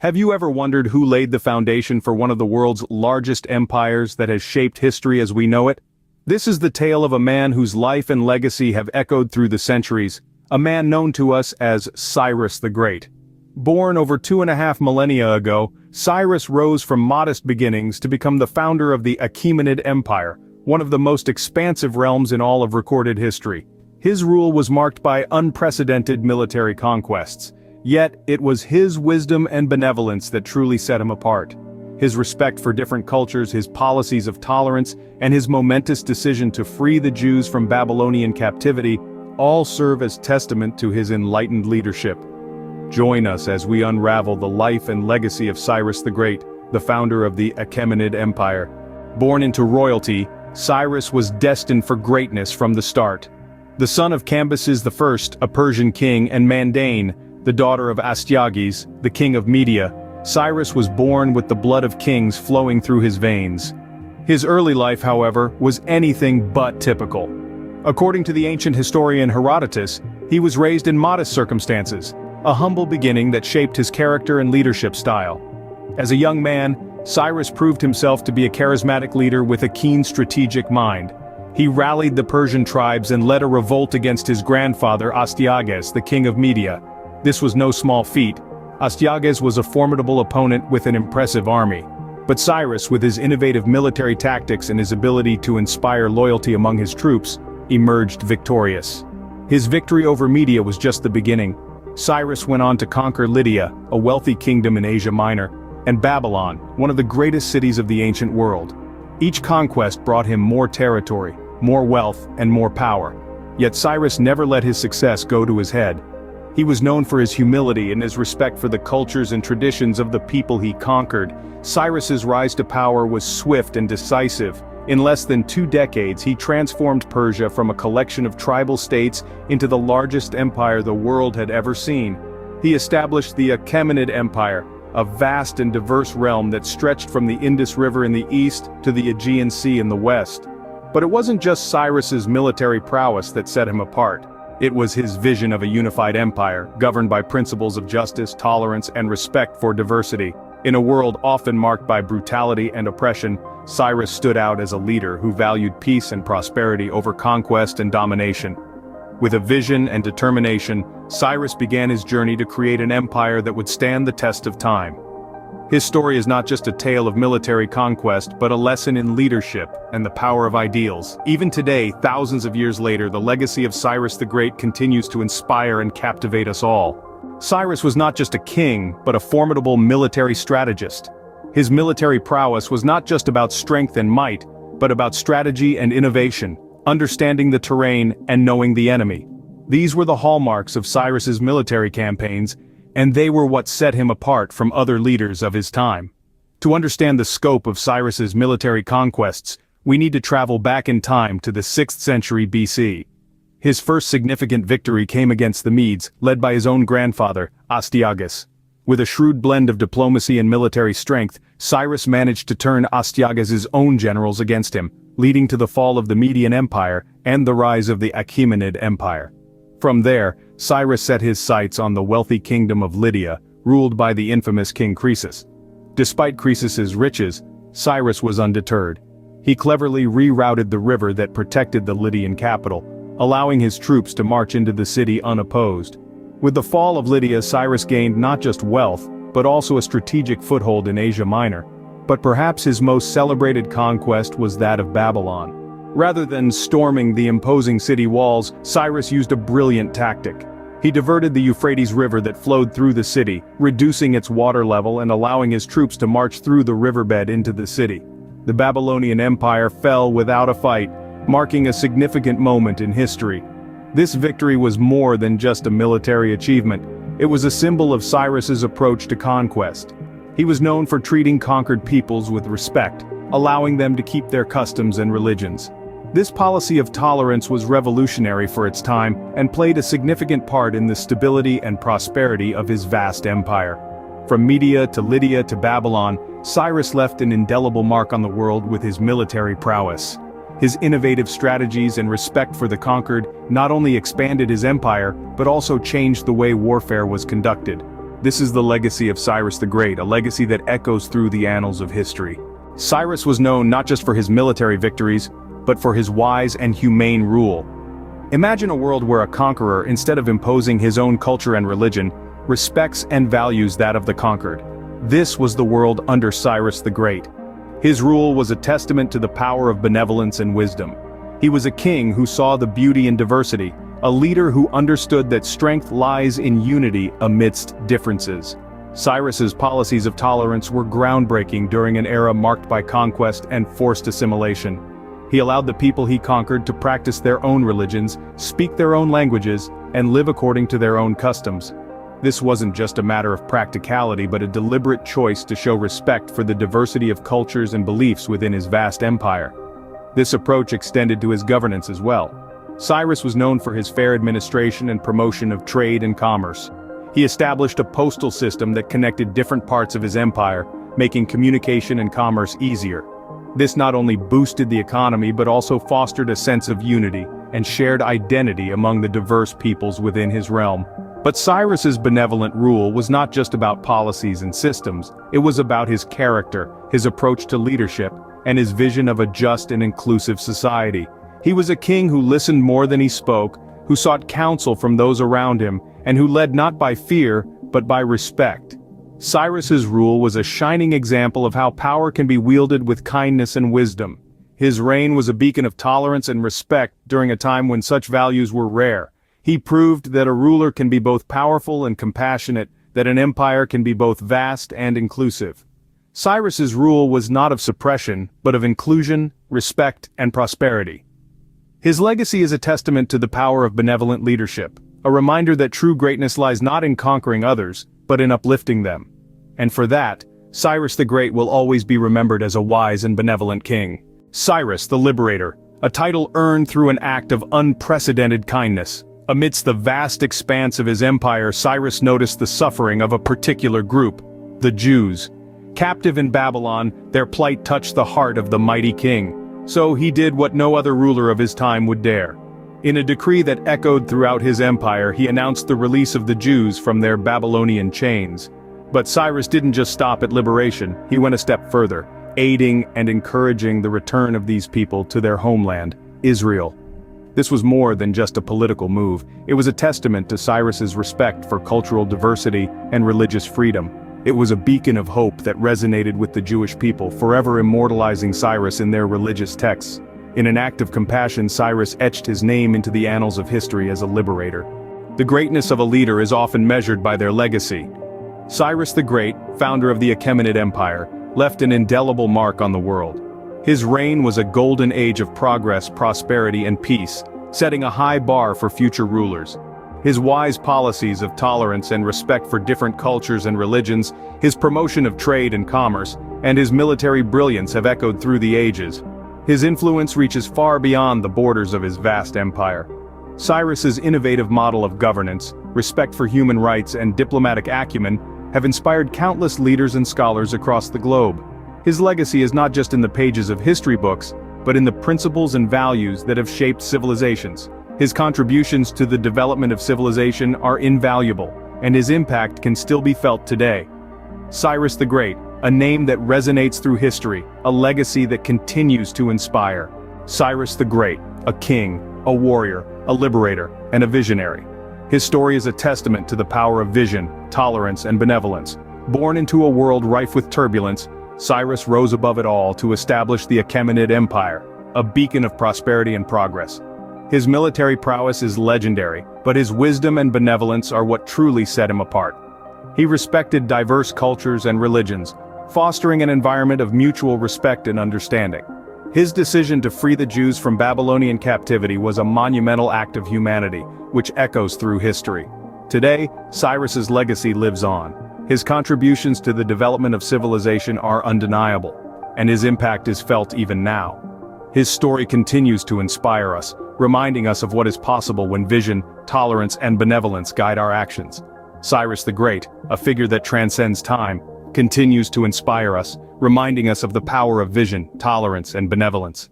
Have you ever wondered who laid the foundation for one of the world's largest empires that has shaped history as we know it? This is the tale of a man whose life and legacy have echoed through the centuries, a man known to us as Cyrus the Great. Born over 2.5 millennia ago, Cyrus rose from modest beginnings to become the founder of the Achaemenid Empire, one of the most expansive realms in all of recorded history. His rule was marked by unprecedented military conquests. Yet, it was his wisdom and benevolence that truly set him apart. His respect for different cultures, his policies of tolerance, and his momentous decision to free the Jews from Babylonian captivity all serve as testament to his enlightened leadership. Join us as we unravel the life and legacy of Cyrus the Great, the founder of the Achaemenid Empire. Born into royalty, Cyrus was destined for greatness from the start. The son of Cambyses I, a Persian king, and Mandane, the daughter of Astyages, the king of Media, Cyrus was born with the blood of kings flowing through his veins. His early life, however, was anything but typical. According to the ancient historian Herodotus, he was raised in modest circumstances, a humble beginning that shaped his character and leadership style. As a young man, Cyrus proved himself to be a charismatic leader with a keen strategic mind. He rallied the Persian tribes and led a revolt against his grandfather Astyages, the king of Media. This was no small feat. Astyages was a formidable opponent with an impressive army. But Cyrus, with his innovative military tactics and his ability to inspire loyalty among his troops, emerged victorious. His victory over Media was just the beginning. Cyrus went on to conquer Lydia, a wealthy kingdom in Asia Minor, and Babylon, one of the greatest cities of the ancient world. Each conquest brought him more territory, more wealth, and more power. Yet Cyrus never let his success go to his head. He was known for his humility and his respect for the cultures and traditions of the people he conquered. Cyrus's rise to power was swift and decisive. In less than 2 decades, he transformed Persia from a collection of tribal states into the largest empire the world had ever seen. He established the Achaemenid Empire, a vast and diverse realm that stretched from the Indus River in the east to the Aegean Sea in the west. But it wasn't just Cyrus's military prowess that set him apart. It was his vision of a unified empire, governed by principles of justice, tolerance, and respect for diversity. In a world often marked by brutality and oppression, Cyrus stood out as a leader who valued peace and prosperity over conquest and domination. With a vision and determination, Cyrus began his journey to create an empire that would stand the test of time. His story is not just a tale of military conquest, but a lesson in leadership and the power of ideals. Even today, thousands of years later, the legacy of Cyrus the Great continues to inspire and captivate us all. Cyrus was not just a king, but a formidable military strategist. His military prowess was not just about strength and might, but about strategy and innovation, understanding the terrain and knowing the enemy. These were the hallmarks of Cyrus's military campaigns, and they were what set him apart from other leaders of his time. To understand the scope of Cyrus's military conquests, we need to travel back in time to the 6th century BC. His first significant victory came against the Medes, led by his own grandfather, Astyages. With a shrewd blend of diplomacy and military strength, Cyrus managed to turn Astyages' own generals against him, leading to the fall of the Median Empire and the rise of the Achaemenid Empire. From there, Cyrus set his sights on the wealthy kingdom of Lydia, ruled by the infamous King Croesus. Despite Croesus's riches, Cyrus was undeterred. He cleverly rerouted the river that protected the Lydian capital, allowing his troops to march into the city unopposed. With the fall of Lydia, Cyrus gained not just wealth, but also a strategic foothold in Asia Minor. But perhaps his most celebrated conquest was that of Babylon. Rather than storming the imposing city walls, Cyrus used a brilliant tactic. He diverted the Euphrates River that flowed through the city, reducing its water level and allowing his troops to march through the riverbed into the city. The Babylonian Empire fell without a fight, marking a significant moment in history. This victory was more than just a military achievement. It was a symbol of Cyrus's approach to conquest. He was known for treating conquered peoples with respect, allowing them to keep their customs and religions. This policy of tolerance was revolutionary for its time and played a significant part in the stability and prosperity of his vast empire. From Media to Lydia to Babylon, Cyrus left an indelible mark on the world with his military prowess. His innovative strategies and respect for the conquered not only expanded his empire, but also changed the way warfare was conducted. This is the legacy of Cyrus the Great, a legacy that echoes through the annals of history. Cyrus was known not just for his military victories, but for his wise and humane rule. Imagine a world where a conqueror, instead of imposing his own culture and religion, respects and values that of the conquered. This was the world under Cyrus the Great. His rule was a testament to the power of benevolence and wisdom. He was a king who saw the beauty in diversity, a leader who understood that strength lies in unity amidst differences. Cyrus's policies of tolerance were groundbreaking during an era marked by conquest and forced assimilation. He allowed the people he conquered to practice their own religions, speak their own languages, and live according to their own customs. This wasn't just a matter of practicality but a deliberate choice to show respect for the diversity of cultures and beliefs within his vast empire. This approach extended to his governance as well. Cyrus was known for his fair administration and promotion of trade and commerce. He established a postal system that connected different parts of his empire, making communication and commerce easier. This not only boosted the economy but also fostered a sense of unity and shared identity among the diverse peoples within his realm. But Cyrus's benevolent rule was not just about policies and systems, it was about his character, his approach to leadership, and his vision of a just and inclusive society. He was a king who listened more than he spoke, who sought counsel from those around him, and who led not by fear, but by respect. Cyrus's rule was a shining example of how power can be wielded with kindness and wisdom. His reign was a beacon of tolerance and respect during a time when such values were rare. He proved that a ruler can be both powerful and compassionate, that an empire can be both vast and inclusive. Cyrus's rule was not of suppression, but of inclusion, respect, and prosperity. His legacy is a testament to the power of benevolent leadership, a reminder that true greatness lies not in conquering others, but in uplifting them. And for that, Cyrus the Great will always be remembered as a wise and benevolent king. Cyrus the Liberator, a title earned through an act of unprecedented kindness. Amidst the vast expanse of his empire, Cyrus noticed the suffering of a particular group, the Jews. Captive in Babylon, their plight touched the heart of the mighty king. So he did what no other ruler of his time would dare. In a decree that echoed throughout his empire, he announced the release of the Jews from their Babylonian chains. But Cyrus didn't just stop at liberation, he went a step further, aiding and encouraging the return of these people to their homeland, Israel. This was more than just a political move, it was a testament to Cyrus's respect for cultural diversity and religious freedom. It was a beacon of hope that resonated with the Jewish people, forever immortalizing Cyrus in their religious texts. In an act of compassion, Cyrus etched his name into the annals of history as a liberator. The greatness of a leader is often measured by their legacy. Cyrus the Great, founder of the Achaemenid Empire, left an indelible mark on the world. His reign was a golden age of progress, prosperity, and peace, setting a high bar for future rulers. His wise policies of tolerance and respect for different cultures and religions, his promotion of trade and commerce, and his military brilliance have echoed through the ages. His influence reaches far beyond the borders of his vast empire. Cyrus's innovative model of governance, respect for human rights, and diplomatic acumen have inspired countless leaders and scholars across the globe. His legacy is not just in the pages of history books, but in the principles and values that have shaped civilizations. His contributions to the development of civilization are invaluable, and his impact can still be felt today. Cyrus the Great, a name that resonates through history, a legacy that continues to inspire. Cyrus the Great, a king, a warrior, a liberator, and a visionary. His story is a testament to the power of vision, tolerance, and benevolence. Born into a world rife with turbulence, Cyrus rose above it all to establish the Achaemenid Empire, a beacon of prosperity and progress. His military prowess is legendary, but his wisdom and benevolence are what truly set him apart. He respected diverse cultures and religions, fostering an environment of mutual respect and understanding. His decision to free the Jews from Babylonian captivity was a monumental act of humanity, which echoes through history. Today, Cyrus's legacy lives on. His contributions to the development of civilization are undeniable, and his impact is felt even now. His story continues to inspire us, reminding us of what is possible when vision, tolerance, and benevolence guide our actions. Cyrus the Great, a figure that transcends time, continues to inspire us, reminding us of the power of vision, tolerance, and benevolence.